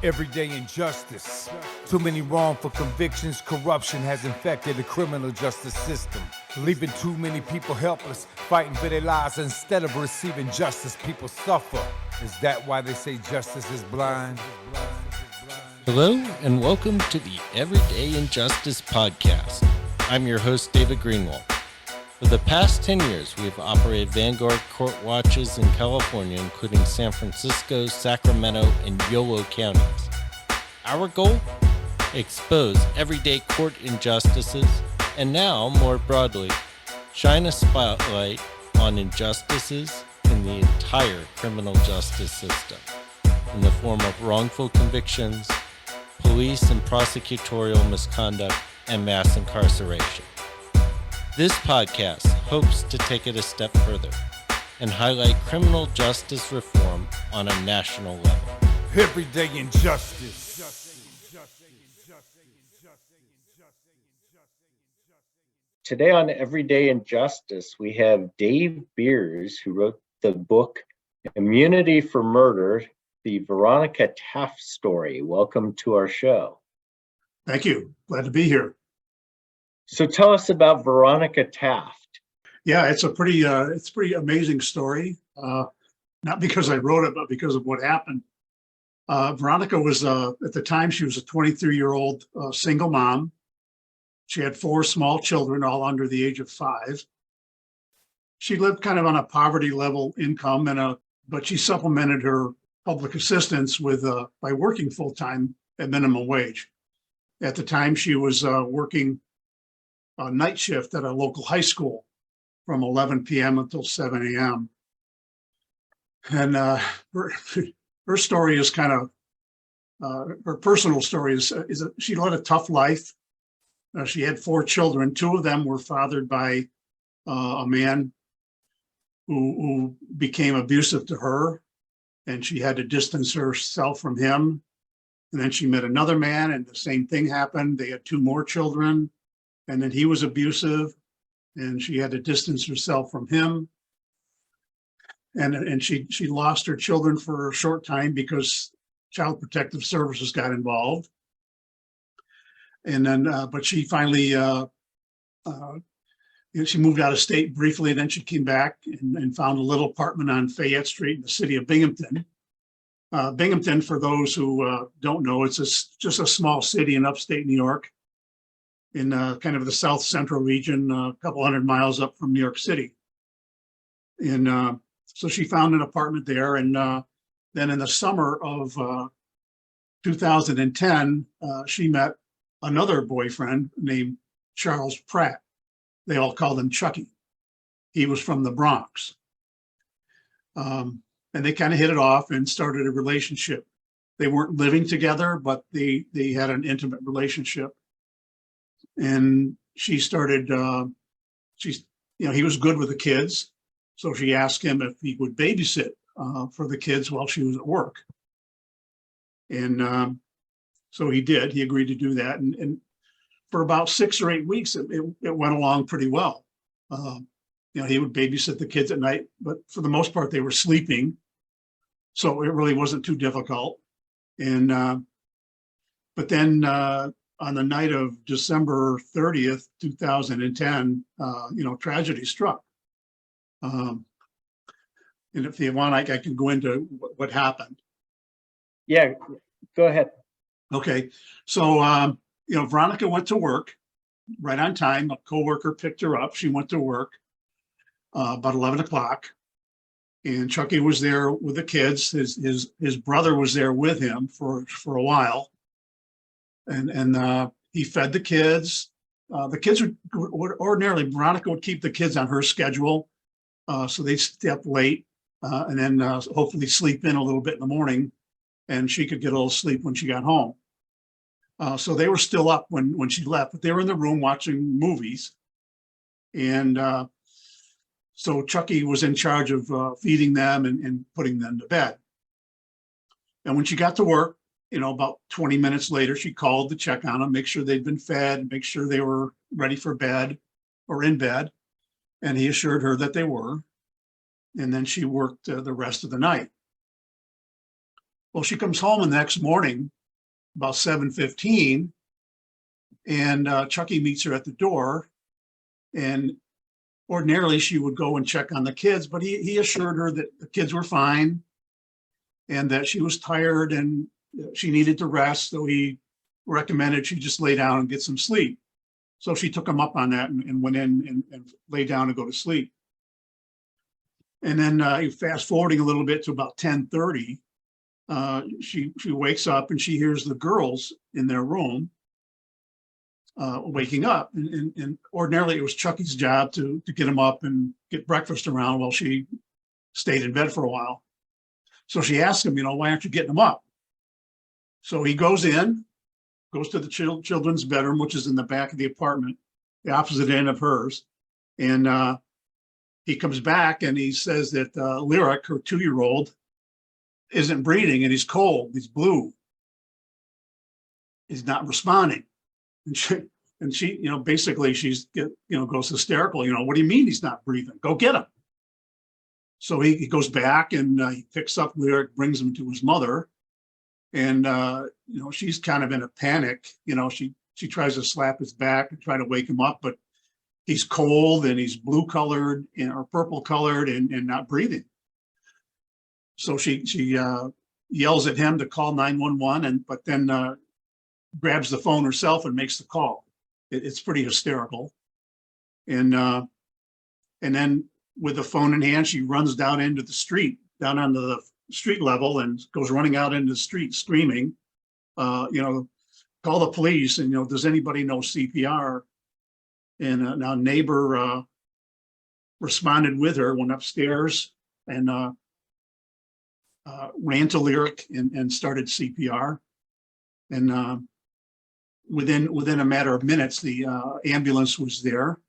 Everyday injustice. Too many wrongful convictions. Corruption has infected the criminal justice system, leaving too many people helpless, fighting for their lives. Instead of receiving justice, people suffer. Is that why they say justice is blind? Hello, and welcome to the Everyday Injustice Podcast. I'm your host, David Greenwald. For the past 10 years, we have operated Vanguard Court Watches in California, including San Francisco, Sacramento, and Yolo counties. Our goal? Expose everyday court injustices, and now, more broadly, shine a spotlight on injustices in the entire criminal justice system, in the form of wrongful convictions, police and prosecutorial misconduct, and mass incarceration. This podcast hopes to take it a step further and highlight criminal justice reform on a national level. Everyday injustice. Today on Everyday Injustice, we have Dave Beers, who wrote the book Immunity for Murder, the Veronica Taft story. Welcome to our show. Thank you. Glad to be here. So tell us about Veronica Taft. Yeah, it's a pretty amazing story. Not because I wrote it, but because of what happened. Veronica was, at the time, she was a 23-year-old single mom. She had 4 small children, all under the age of 5. She lived kind of on a poverty level income, but she supplemented her public assistance with by working full-time at minimum wage. At the time, she was working a night shift at a local high school from 11 p.m. until 7 a.m. And her story is kind of, her personal story is that she led a tough life. She had 4 children. 2 of them were fathered by a man who became abusive to her, and she had to distance herself from him. And then she met another man, and the same thing happened. They had 2 more children. And then he was abusive, and she had to distance herself from him. And she lost her children for a short time because Child Protective Services got involved. And then, but she finally, she moved out of state briefly, and then she came back and found a little apartment on Fayette Street in the city of Binghamton. Binghamton, for those who don't know, it's just a small city in upstate New York, in kind of the south central region, a couple hundred miles up from New York City. And so she found an apartment there. And then in the summer of 2010, she met another boyfriend named Charles Pratt. They all called him Chucky. He was from the Bronx. And they kind of hit it off and started a relationship. They weren't living together, but they had an intimate relationship. And she started, he was good with the kids. So she asked him if he would babysit for the kids while she was at work. And so he did. He agreed to do that. And for about 6 or 8 weeks, it went along pretty well. He would babysit the kids at night, but for the most part, they were sleeping. So it really wasn't too difficult. And but then on the night of December 30th, 2010, tragedy struck. And if you want, I can go into what happened. Yeah, go ahead. Okay. So, Veronica went to work right on time. A coworker picked her up. She went to work about 11 o'clock. And Chucky was there with the kids. His brother was there with him for a while. And he fed the kids. The kids would ordinarily, Veronica would keep the kids on her schedule. So they'd stay up late and then hopefully sleep in a little bit in the morning, and she could get a little sleep when she got home. So they were still up when she left, but they were in the room watching movies. And so Chucky was in charge of feeding them and putting them to bed. And when she got to work, about 20 minutes later, she called to check on them, make sure they'd been fed, make sure they were ready for bed or in bed. And he assured her that they were. And then she worked the rest of the night. Well, she comes home the next morning about 7:15, and Chucky meets her at the door. And ordinarily she would go and check on the kids, but he assured her that the kids were fine and that she was tired and she needed to rest. So he recommended she just lay down and get some sleep. So she took him up on that and went in and lay down to go to sleep. And then fast forwarding a little bit to about 10:30, she wakes up and she hears the girls in their room waking up. And ordinarily it was Chucky's job to get him up and get breakfast around while she stayed in bed for a while. So she asked him, why aren't you getting him up? So he goes to the children's bedroom, which is in the back of the apartment, the opposite end of hers. And he comes back and he says that Lyric, her 2-year-old, isn't breathing and he's cold, he's blue. He's not responding. And she, basically she's goes hysterical. What do you mean he's not breathing? Go get him. So he goes back and he picks up Lyric, brings him to his mother. And, she's kind of in a panic. She tries to slap his back and try to wake him up, but he's cold and he's blue colored or purple colored and not breathing. So she yells at him to call 911 but then grabs the phone herself and makes the call. It's pretty hysterical. And then with the phone in hand, she runs down into the street, down onto the street level, and goes running out into the street screaming, call the police, and does anybody know CPR? And now neighbor responded with her, went upstairs and ran to Lyric and started CPR. And within a matter of minutes, the ambulance was there,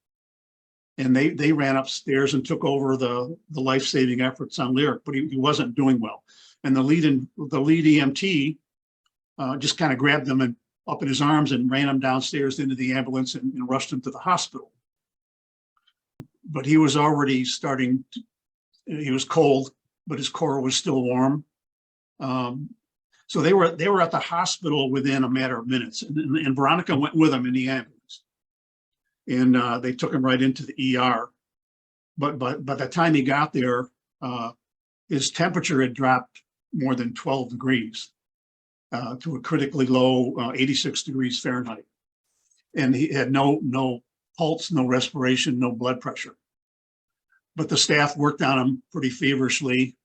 and they ran upstairs and took over the life-saving efforts on Lyric, but he wasn't doing well. And the lead EMT just kind of grabbed him up in his arms and ran him downstairs into the ambulance and rushed him to the hospital. But he was already he was cold, but his core was still warm. So they were at the hospital within a matter of minutes, and Veronica went with him in the ambulance, and they took him right into the ER. But by the time he got there, his temperature had dropped more than 12 degrees to a critically low 86 degrees Fahrenheit, and he had no pulse, no respiration, no blood pressure. But the staff worked on him pretty feverishly.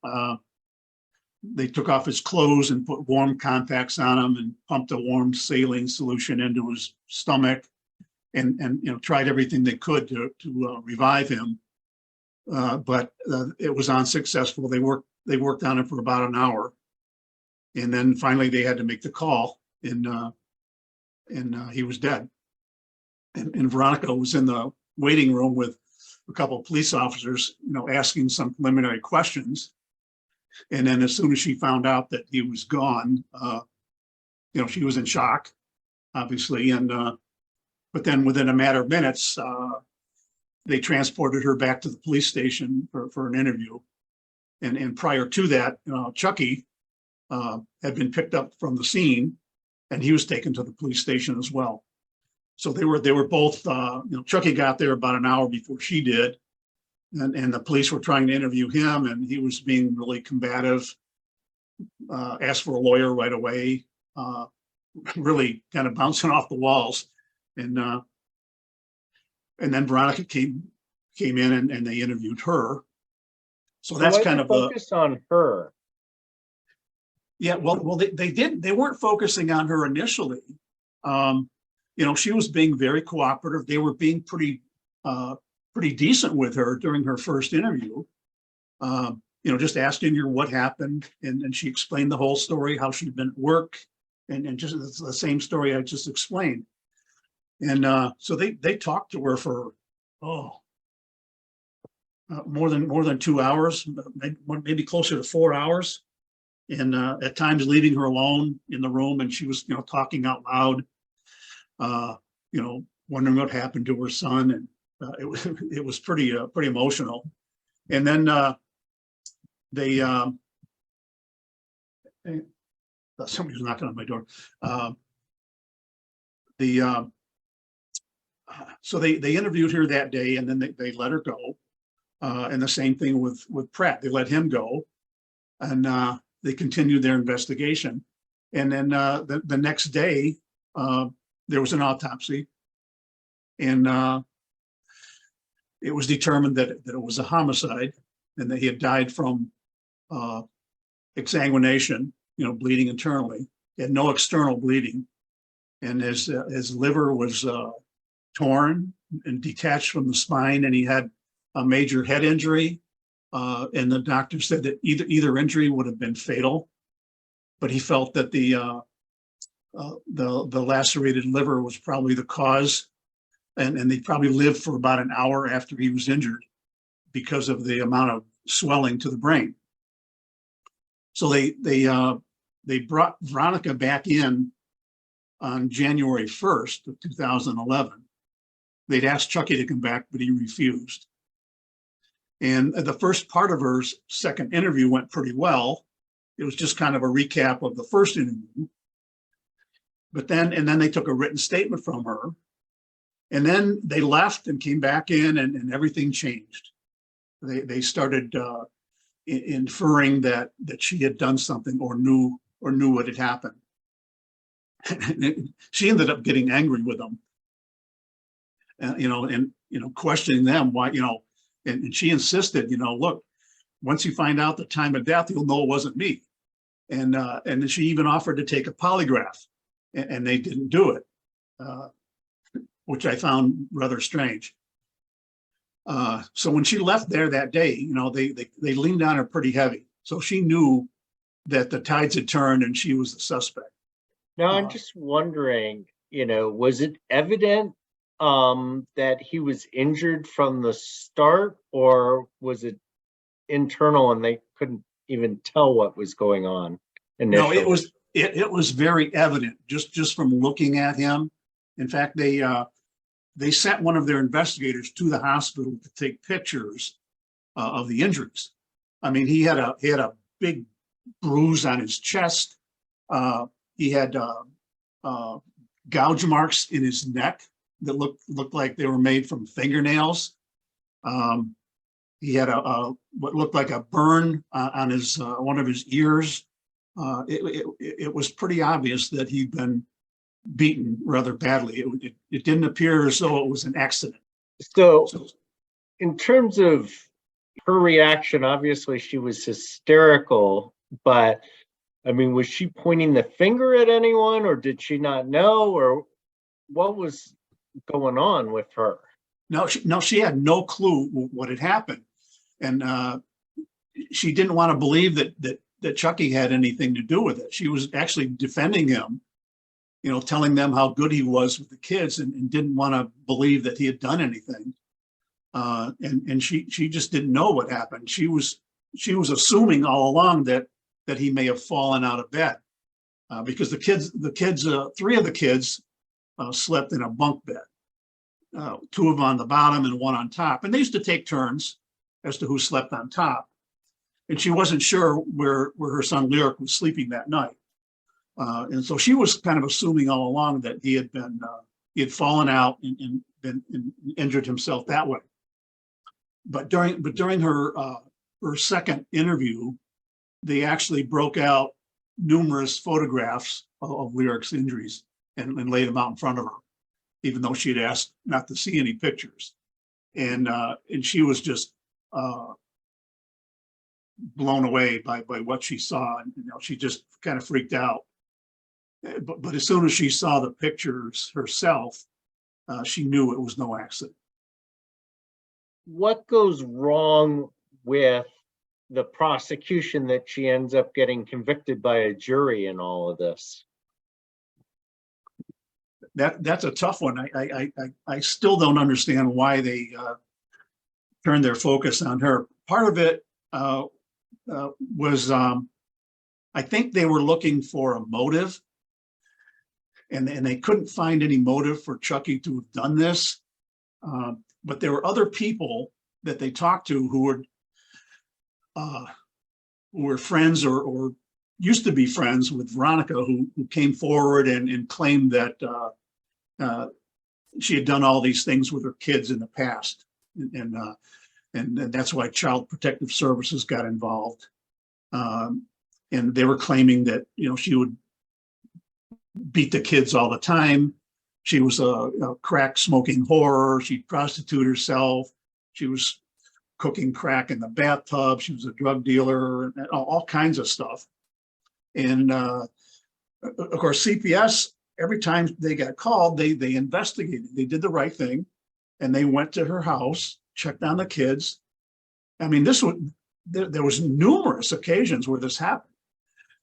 They took off his clothes and put warm contacts on him and pumped a warm saline solution into his stomach, and tried everything they could to revive him. But it was unsuccessful. They worked on him for about an hour, and then finally they had to make the call, and he was dead. And Veronica was in the waiting room with a couple of police officers, asking some preliminary questions. And then as soon as she found out that he was gone, she was in shock, obviously. And but then within a matter of minutes, they transported her back to the police station for an interview. And prior to that, Chucky had been picked up from the scene, and he was taken to the police station as well. So they were both, Chucky got there about an hour before she did. And the police were trying to interview him, and he was being really combative, asked for a lawyer right away, really kind of bouncing off the walls. And then Veronica came in and they interviewed her. So that's kind of focus on her. Yeah, well, they weren't focusing on her initially. She was being very cooperative. They were being pretty decent with her during her first interview, just asking her what happened. And she explained the whole story, how she'd been at work, and just the same story I just explained. And so they talked to her for, more than 2 hours, maybe closer to 4 hours. And at times leaving her alone in the room. And she was, talking out loud, wondering what happened to her son. And it was pretty emotional. And then somebody was knocking on my door. The So they interviewed her that day, and then they let her go. And the same thing with Pratt. They let him go, and they continued their investigation. And then the next day, there was an autopsy, and it was determined that it was a homicide, and that he had died from exsanguination, bleeding internally. He had no external bleeding, and his liver was torn and detached from the spine, and he had a major head injury. And the doctor said that either injury would have been fatal, but he felt that the lacerated liver was probably the cause, and they probably lived for about an hour after he was injured because of the amount of swelling to the brain. So they brought Veronica back in on January 1st of 2011. They'd asked Chucky to come back, but he refused. And the first part of her second interview went pretty well. It was just kind of a recap of the first interview. But then they took a written statement from her. And then they left and came back in, and everything changed. They started inferring that she had done something or knew what had happened. She ended up getting angry with them, and questioning them why, and she insisted, look, once you find out the time of death, you'll know it wasn't me. And she even offered to take a polygraph, and they didn't do it, which I found rather strange. So when she left there that day, they leaned on her pretty heavy. So she knew that the tides had turned and she was the suspect. Now, I'm just wondering, was it evident that he was injured from the start, or was it internal and they couldn't even tell what was going on initially? No, it was very evident just from looking at him. In fact, they sent one of their investigators to the hospital to take pictures of the injuries. I mean, he had a big bruise on his chest. He had gouge marks in his neck that looked like they were made from fingernails. He had what looked like a burn on his one of his ears. It was pretty obvious that he'd been beaten rather badly. It didn't appear as though it was an accident. So in terms of her reaction, obviously she was hysterical, but I mean, was she pointing the finger at anyone, or did she not know, or what was going on with her? No, she had no clue what had happened. And she didn't want to believe that Chucky had anything to do with it. She was actually defending him, telling them how good he was with the kids, and didn't want to believe that he had done anything. And she just didn't know what happened. She was assuming all along that he may have fallen out of bed, because the kids, three of the kids slept in a bunk bed, two of them on the bottom and one on top. And they used to take turns as to who slept on top. And she wasn't sure where her son Lyric was sleeping that night. And so she was kind of assuming all along that he had fallen out and been injured himself that way. But during her second interview, they actually broke out numerous photographs of Lyric's injuries and laid them out in front of her, even though she had asked not to see any pictures. And she was just blown away by what she saw. And she just kind of freaked out. But as soon as she saw the pictures herself, she knew it was no accident. What goes wrong with the prosecution that she ends up getting convicted by a jury in all of this? That's a tough one. I still don't understand why they turned their focus on her. Part of it was, I think they were looking for a motive, and they couldn't find any motive for Chucky to have done this. But there were other people that they talked to who were friends or used to be friends with Veronica, who came forward and claimed that she had done all these things with her kids in the past, and that's why Child Protective Services got involved. And they were claiming that, she would beat the kids all the time. She was a crack smoking whore. She'd prostitute herself. She was cooking crack in the bathtub. She was a drug dealer, and all kinds of stuff. And of course, CPS, every time they got called, they investigated. They did the right thing, and they went to her house, checked on the kids. I mean, there was numerous occasions where this happened.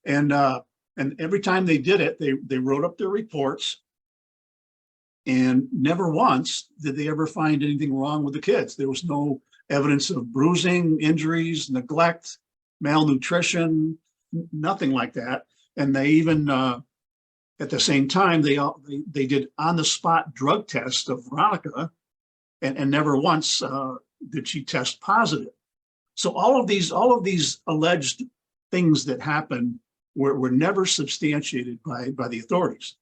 And every time they did it, they wrote up their reports, and never once did they ever find anything wrong with the kids. There was no evidence of bruising, injuries, neglect, malnutrition, nothing like that. And they even, at the same time, they did on-the-spot drug tests of Veronica, and never once did she test positive. So all of these alleged things that happened were never substantiated by the authorities.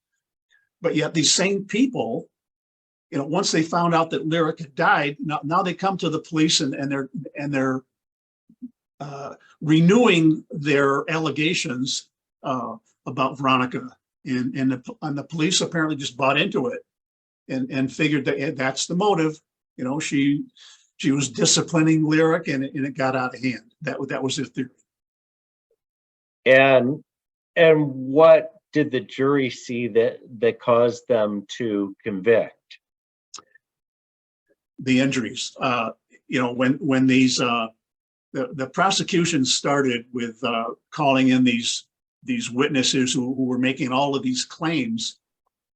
But yet these same people, once they found out that Lyric had died, now they come to the police and they're renewing their allegations about Veronica, and the police apparently just bought into it and figured that that's the motive. She was disciplining Lyric, and it got out of hand. That was his theory. And what did the jury see that caused them to convict? The injuries. When these the prosecution started with calling in these witnesses who were making all of these claims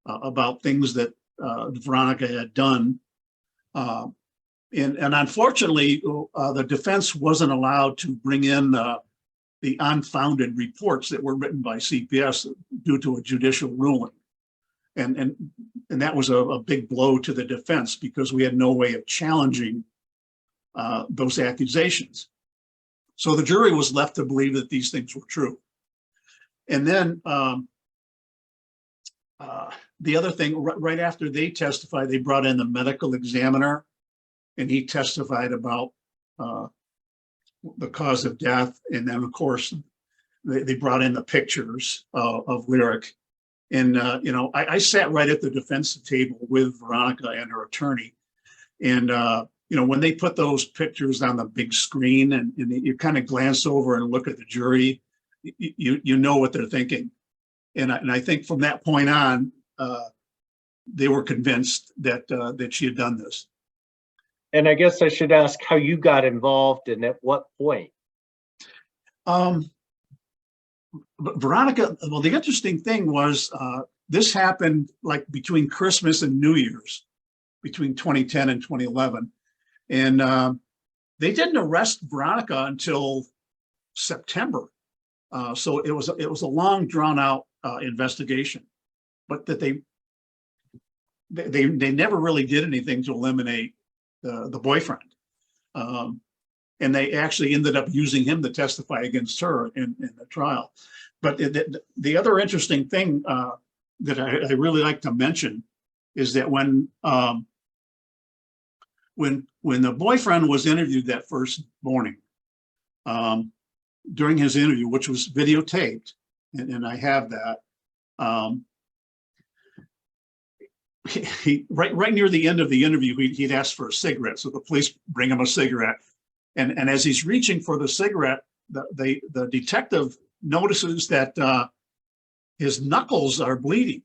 about things that Veronica had done. And unfortunately, the defense wasn't allowed to bring in the unfounded reports that were written by CPS due to a judicial ruling. And that was a big blow to the defense, because we had no way of challenging those accusations. So the jury was left to believe that these things were true. And then the other thing, right after they testified, they brought in the medical examiner, and he testified about the cause of death. And then, of course, they brought in the pictures of Lyric. And, I sat right at the defense table with Veronica and her attorney. And, when they put those pictures on the big screen, and you kind of glance over and look at the jury, you know what they're thinking. And I think from that point on, they were convinced that she had done this. And I guess I should ask how you got involved and at what point. Veronica, well, the interesting thing was this happened like between Christmas and New Year's, between 2010 and 2011. And they didn't arrest Veronica until September. So it was a long, drawn out investigation, but that they never really did anything to eliminate the boyfriend. And they actually ended up using him to testify against her in the trial. But the other interesting thing that I really like to mention is that when the boyfriend was interviewed that first morning, during his interview, which was videotaped, and I have that, he right near the end of the interview, he'd asked for a cigarette. So the police bring him a cigarette. And as he's reaching for the cigarette, the detective notices that his knuckles are bleeding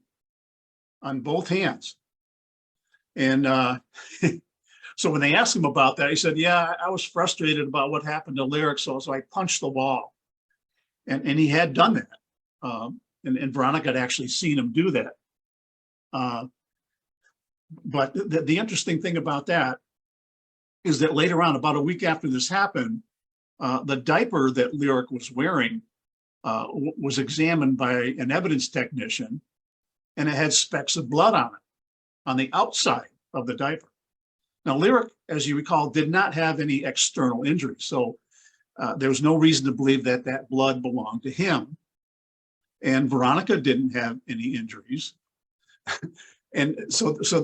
on both hands. And so when they asked him about that, he said, yeah, I was frustrated about what happened to Lyric, so I punched the wall. And he had done that. And Veronica had actually seen him do that. But the interesting thing about that is that later on, about a week after this happened, the diaper that Lyric was wearing was examined by an evidence technician, and it had specks of blood on it, on the outside of the diaper. Now, Lyric, as you recall, did not have any external injuries, so there was no reason to believe that blood belonged to him. and Veronica didn't have any injuries. And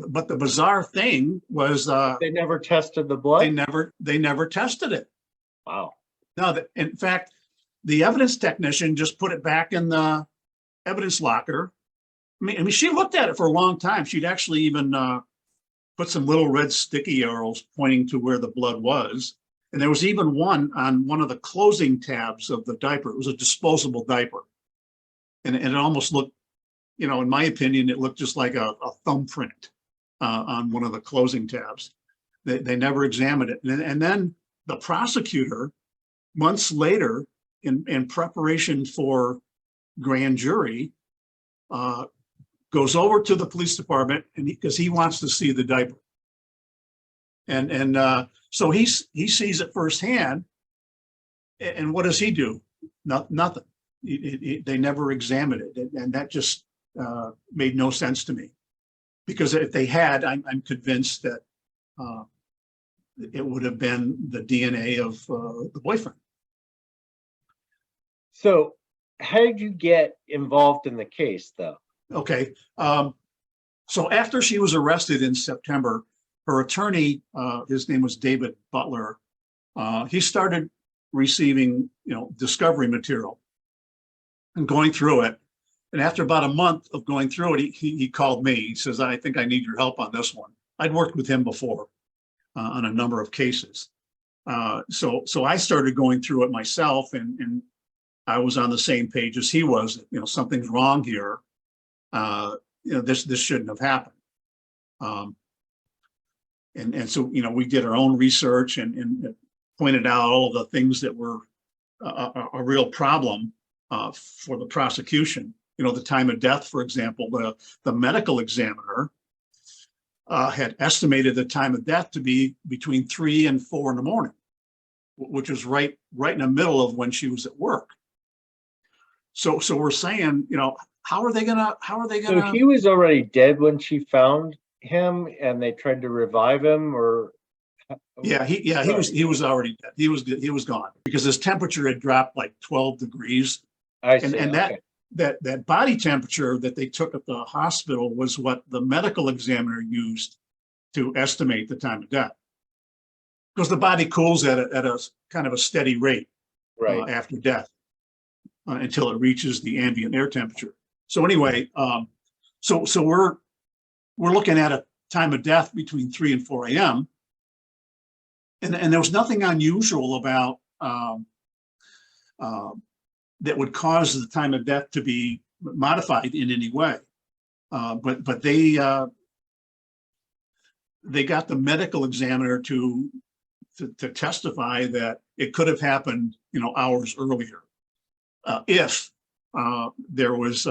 but the bizarre thing was They never tested the blood? they never tested it. Wow. No, in fact, the evidence technician just put it back in the evidence locker. I mean, she looked at it for a long time. She'd actually even put some little red sticky arrows pointing to where the blood was. And there was even one on one of the closing tabs of the diaper. It was a disposable diaper. And it almost looked, you know, in my opinion, it looked just like a thumbprint on one of the closing tabs. They never examined it. And then the prosecutor, months later, in preparation for grand jury, goes over to the police department and because he wants to see the diaper. And so he sees it firsthand. And what does he do? Nothing. They never examined it. And that just made no sense to me. Because if they had, I'm convinced that it would have been the DNA of the boyfriend. So how did you get involved in the case, though? Okay. So after she was arrested in September, her attorney, his name was David Butler, he started receiving, you know, discovery material and going through it. And after about a month of going through it, he called me. He says, I think I need your help on this one. I'd worked with him before on a number of cases. So I started going through it myself, and I was on the same page as he was. You know, something's wrong here. You know, this shouldn't have happened. And so, you know, we did our own research and pointed out all of the things that were a real problem for the prosecution. You know, the time of death, for example, the medical examiner had estimated the time of death to be between 3 and 4 in the morning, which was right in the middle of when she was at work. So we're saying, you know, how are they gonna? So he was already dead when she found him, and they tried to revive him, or? Yeah, he was already dead. He was gone because his temperature had dropped like 12 degrees. I see. And Okay. that body temperature that they took at the hospital was what the medical examiner used to estimate the time of death. Because the body cools at a kind of a steady rate Right. after death until it reaches the ambient air temperature. So anyway, so we're looking at a time of death between 3 and 4 a.m. And there was nothing unusual about that would cause the time of death to be modified in any way. But they got the medical examiner to testify that it could have happened, you know, hours earlier, if there was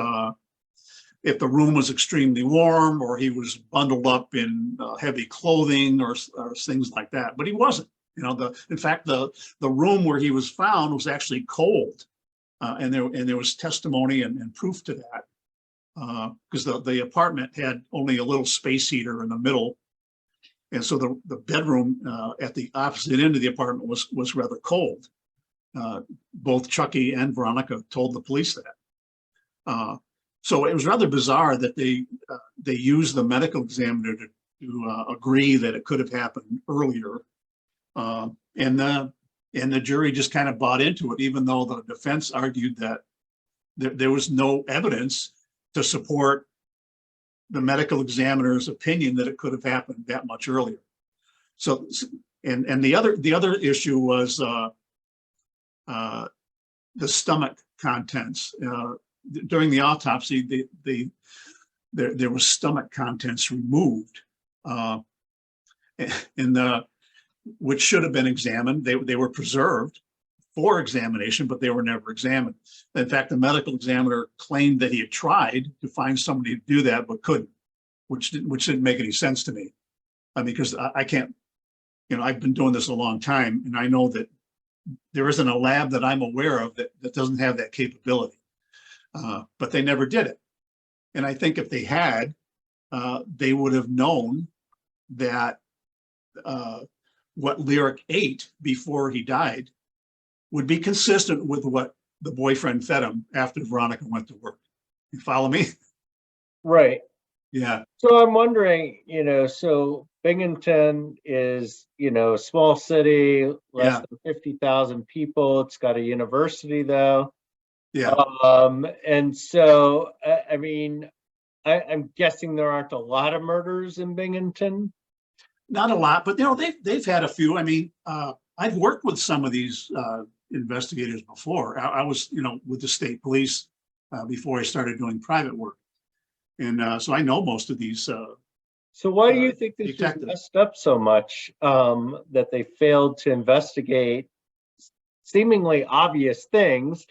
if the room was extremely warm or he was bundled up in heavy clothing or things like that. But he wasn't. You know, in fact, the room where he was found was actually cold, and there was testimony and proof to that, because the apartment had only a little space heater in the middle, and so the bedroom at the opposite end of the apartment was rather cold. Both Chucky and Veronica told the police that. So it was rather bizarre that they used the medical examiner to agree that it could have happened earlier, and the jury just kind of bought into it, even though the defense argued that there was no evidence to support the medical examiner's opinion that it could have happened that much earlier. So, and the other issue was the stomach contents. During the autopsy, there was stomach contents removed, which should have been examined. They were preserved for examination, but they were never examined. In fact, the medical examiner claimed that he had tried to find somebody to do that, but couldn't, which didn't make any sense to me. Because I can't, you know, I've been doing this a long time, and I know that there isn't a lab that I'm aware of that doesn't have that capability. But they never did it. And I think if they had, they would have known that what Lyric ate before he died would be consistent with what the boyfriend fed him after Veronica went to work. You follow me? Right. Yeah, So I'm wondering, so Binghamton is, a small city, less yeah, than 50,000 people. It's got a university though. yeah. And so, I mean, I'm guessing there aren't a lot of murders in Binghamton. Not a lot, but they've had a few. I mean, I've worked with some of these investigators before. I was, with the state police before I started doing private work, and so I know most of these So why do you think this was detectives. messed up so much, that they failed to investigate seemingly obvious things?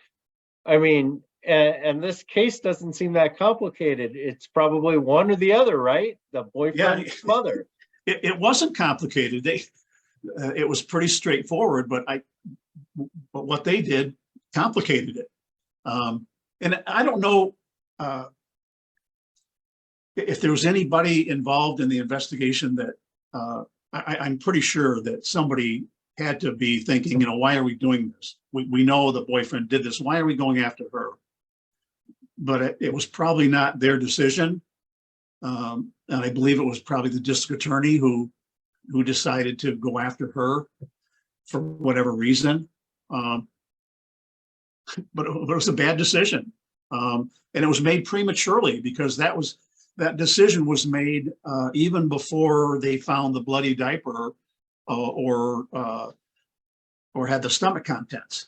I mean, and this case doesn't seem that complicated. It's probably one or the other, right? The boyfriend, Yeah. mother. It wasn't complicated. It was pretty straightforward, but what they did complicated it. And I don't know if there was anybody involved in the investigation that I'm pretty sure that somebody had to be thinking, why are we doing this? We know the boyfriend did this. Why are we going after her? But it was probably not their decision. And I believe it was probably the district attorney who decided to go after her for whatever reason. But it was a bad decision. And it was made prematurely because that decision was made even before they found the bloody diaper or had the stomach contents.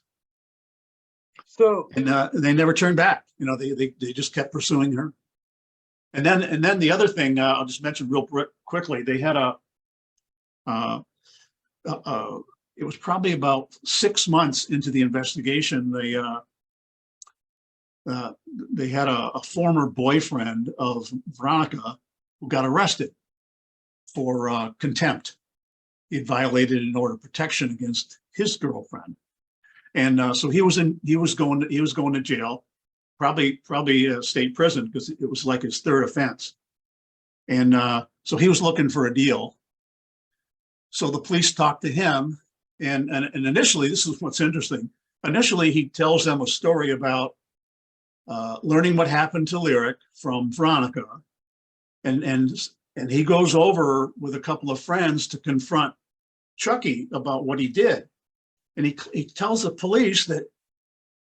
So, And they never turned back. They just kept pursuing her. And then the other thing I'll just mention real quickly, they had it was probably about 6 months into the investigation. They had a former boyfriend of Veronica who got arrested for contempt. He had violated an order of protection against his girlfriend, and so he was going to jail, probably a state prison because it was like his third offense, and so he was looking for a deal. So the police talked to him, and initially, this is what's interesting. Initially, he tells them a story about learning what happened to Lyric from Veronica, and he goes over with a couple of friends to confront Chucky about what he did, and he tells the police that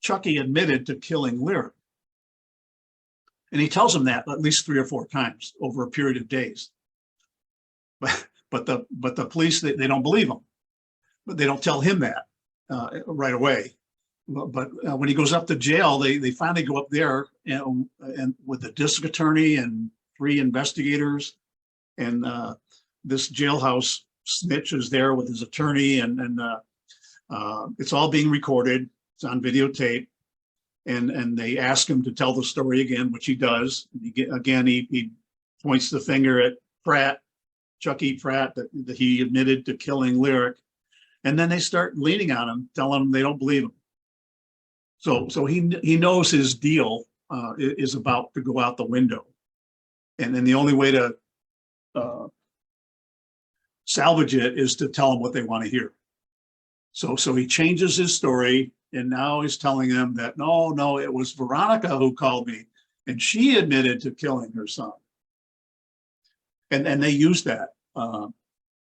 Chucky admitted to killing Lyric, and he tells them that at least 3 or 4 times over a period of days. But the police they don't believe him, but they don't tell him that right away. But when he goes up to jail, they finally go up there and with the district attorney and 3 investigators, and this jailhouse snitch is there with his attorney, and it's all being recorded. It's on videotape, and they ask him to tell the story again, which he does. He points the finger at Pratt, Chucky Pratt, that he admitted to killing Lyric, and then they start leaning on him, telling him they don't believe him. So he knows his deal is about to go out the window, and then the only way to salvage it is to tell them what they want to hear. So he changes his story, and now he's telling them that no, it was Veronica who called me, and she admitted to killing her son. And they used that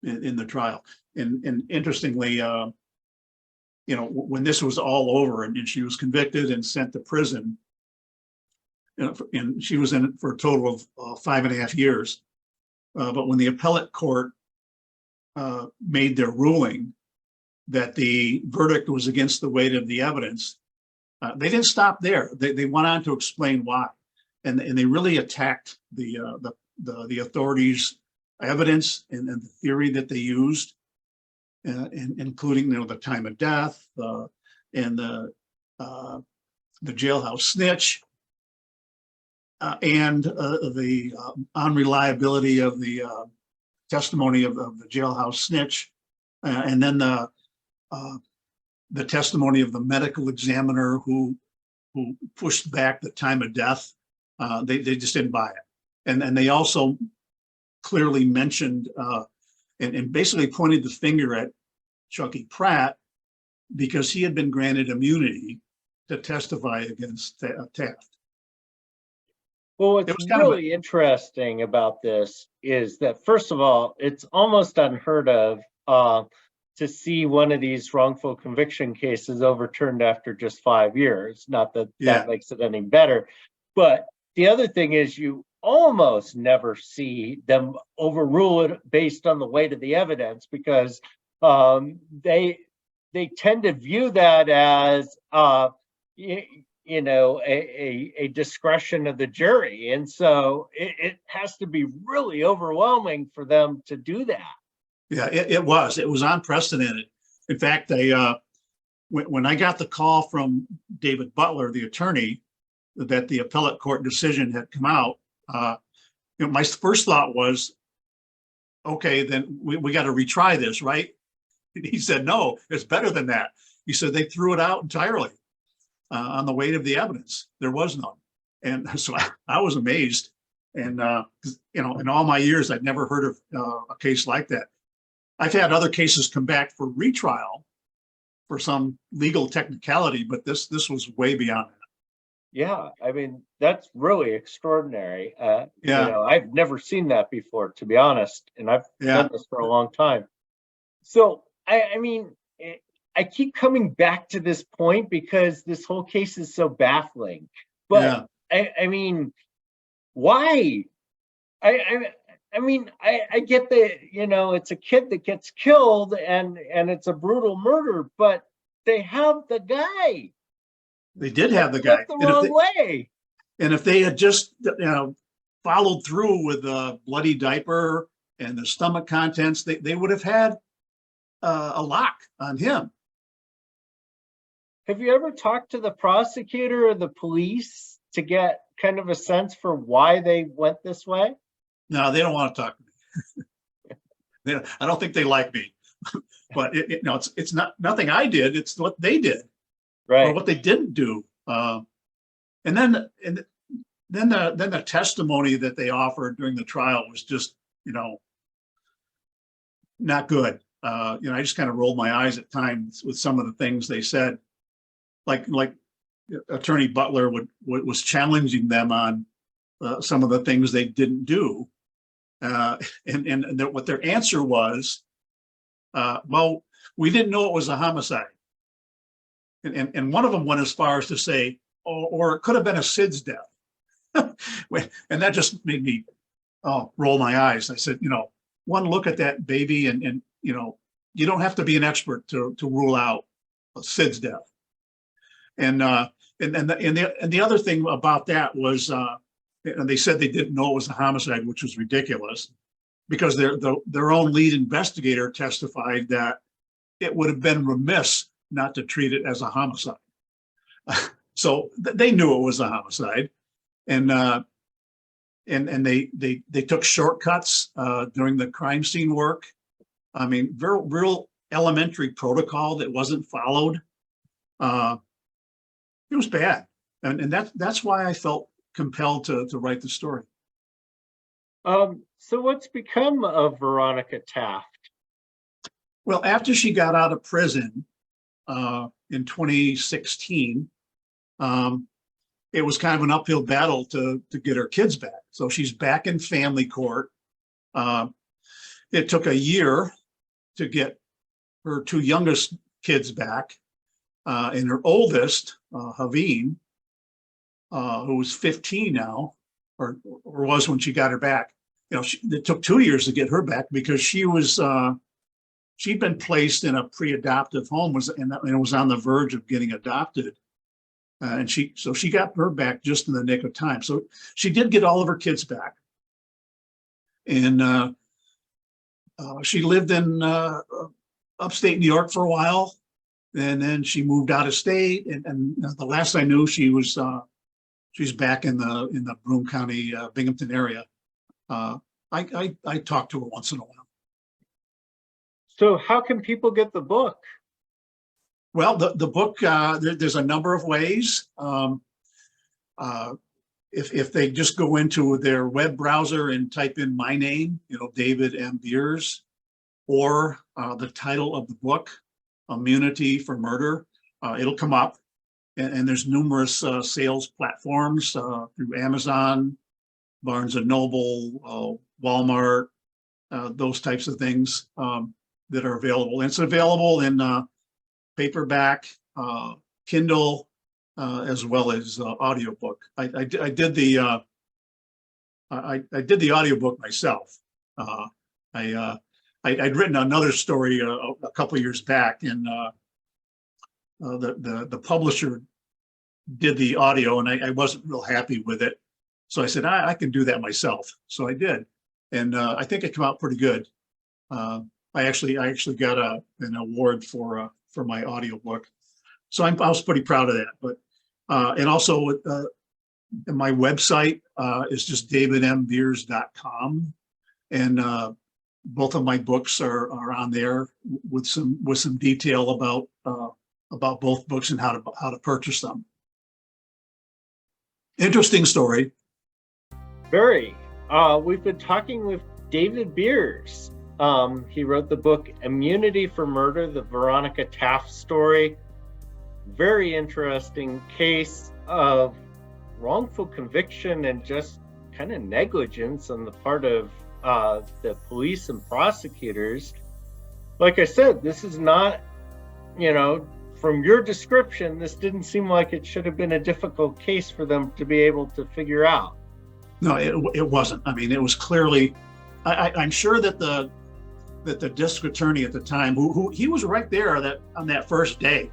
in the trial. And interestingly, when this was all over and she was convicted and sent to prison, and she was in it for a total of 5.5 years. But when the appellate court made their ruling that the verdict was against the weight of the evidence, they didn't stop there. They went on to explain why, and they really attacked the authorities' evidence and the theory that they used, including the time of death and the jailhouse snitch, and the unreliability of the testimony of the jailhouse snitch, and then the testimony of the medical examiner who pushed back the time of death. They just didn't buy it, and they also clearly mentioned and basically pointed the finger at Chucky Pratt because he had been granted immunity to testify against Taft. Well, what's It was kind of really interesting about this is that, first of all, it's almost unheard of to see one of these wrongful conviction cases overturned after just 5 years. Not that that makes it any better. But the other thing is you almost never see them overrule it based on the weight of the evidence, because they tend to view that as a discretion of the jury. And so it has to be really overwhelming for them to do that. Yeah, it was unprecedented. In fact, when I got the call from David Butler, the attorney, that the appellate court decision had come out, my first thought was, okay, then we got to retry this, right? And he said, no, it's better than that. He said they threw it out entirely on the weight of the evidence. There was none. And so I was amazed. And, in all my years, I'd never heard of a case like that. I've had other cases come back for retrial for some legal technicality, but this was way beyond that. Yeah, I mean, that's really extraordinary. I've never seen that before, to be honest, and I've done this for a long time. So, I mean, I keep coming back to this point because this whole case is so baffling. But I mean, why? I mean, I get that, it's a kid that gets killed and it's a brutal murder, but they have the guy. They did have the guy. The wrong way. And if they had just, followed through with the bloody diaper and the stomach contents, they would have had a lock on him. Have you ever talked to the prosecutor or the police to get kind of a sense for why they went this way? No, they don't want to talk to me. I don't think they like me, but it's not nothing I did. It's what they did, right? Or what they didn't do. And then the testimony that they offered during the trial was just, not good. I just kind of rolled my eyes at times with some of the things they said, like Attorney Butler was challenging them on some of the things they didn't do. And what their answer was, well, we didn't know it was a homicide. And one of them went as far as to say, or it could have been a SIDS death. And that just made me roll my eyes. I said, one look at that baby and you don't have to be an expert to rule out a SIDS death. And the other thing about that was, and they said they didn't know it was a homicide, which was ridiculous, because their own lead investigator testified that it would have been remiss not to treat it as a homicide. So they knew it was a homicide, and they took shortcuts during the crime scene work. I mean, real elementary protocol that wasn't followed. It was bad, and that's why I felt compelled to write the story. So what's become of Veronica Taft? Well, after she got out of prison in 2016, it was kind of an uphill battle to get her kids back. So she's back in family court. It took a year to get her two youngest kids back, and her oldest, Haveen, who was 15 now, or was when she got her back. It took 2 years to get her back because she'd been placed in a pre-adoptive home, and it was on the verge of getting adopted. And so she got her back just in the nick of time. So she did get all of her kids back. And she lived in upstate New York for a while. And then she moved out of state. And the last I knew, she's back in the Broome County, Binghamton area. I talk to her once in a while. So how can people get the book? Well, the book, there's a number of ways. If they just go into their web browser and type in my name, David M. Beers, or the title of the book, Immunity for Murder, it'll come up. and there's numerous sales platforms through Amazon, Barnes and Noble, Walmart, those types of things that are available. And it's available in paperback, Kindle, as well as audiobook. I did the audiobook myself. I'd written another story a couple of years back, and the publisher did the audio, and I wasn't real happy with it. So I said, I can do that myself. So I did, and I think it came out pretty good. I actually got an award for my audiobook, so I was pretty proud of that. But and also my website is just davidmbeers.com, and both of my books are on there with some detail about both books and how to purchase them. Interesting story. Very. We've been talking with David Beers. He wrote the book Immunity for Murder, the Veronica Taft story. Very interesting case of wrongful conviction and just kind of negligence on the part of the police and prosecutors. Like I said, this is not, from your description, this didn't seem like it should have been a difficult case for them to be able to figure out. No, it wasn't. I mean, it was clearly, I'm sure that the district attorney at the time, who he was right there on that first day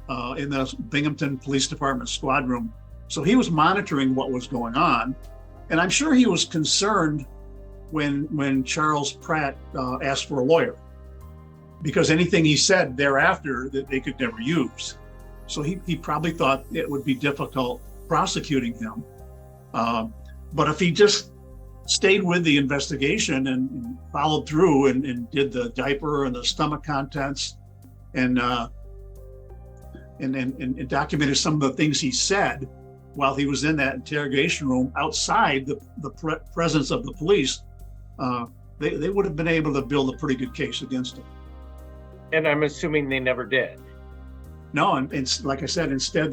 in the Binghamton Police Department squad room. So he was monitoring what was going on. And I'm sure he was concerned when Charles Pratt asked for a lawyer, because anything he said thereafter that they could never use. So he probably thought it would be difficult prosecuting him. But if he just stayed with the investigation and followed through and did the diaper and the stomach contents and documented some of the things he said while he was in that interrogation room outside the presence of the police, they would have been able to build a pretty good case against him. And I'm assuming they never did. No, and like I said, instead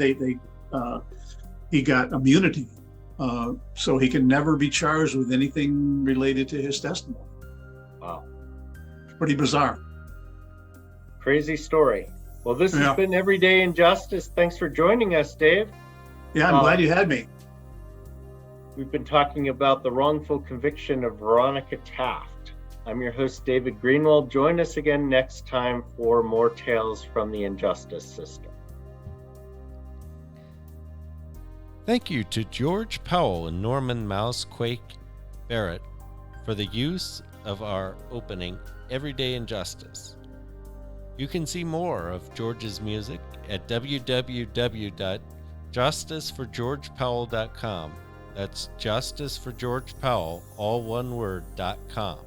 he got immunity. So he can never be charged with anything related to his testimony. Wow. Pretty bizarre. Crazy story. Well, this has been Everyday Injustice. Thanks for joining us, Dave. Yeah, I'm glad you had me. We've been talking about the wrongful conviction of Veronica Taft. I'm your host, David Greenwald. Join us again next time for more tales from the injustice system. Thank you to George Powell and Norman Mousequake Barrett for the use of our opening, Everyday Injustice. You can see more of George's music at www.justiceforgeorgepowell.com. That's Justice for George Powell, all one word, .com.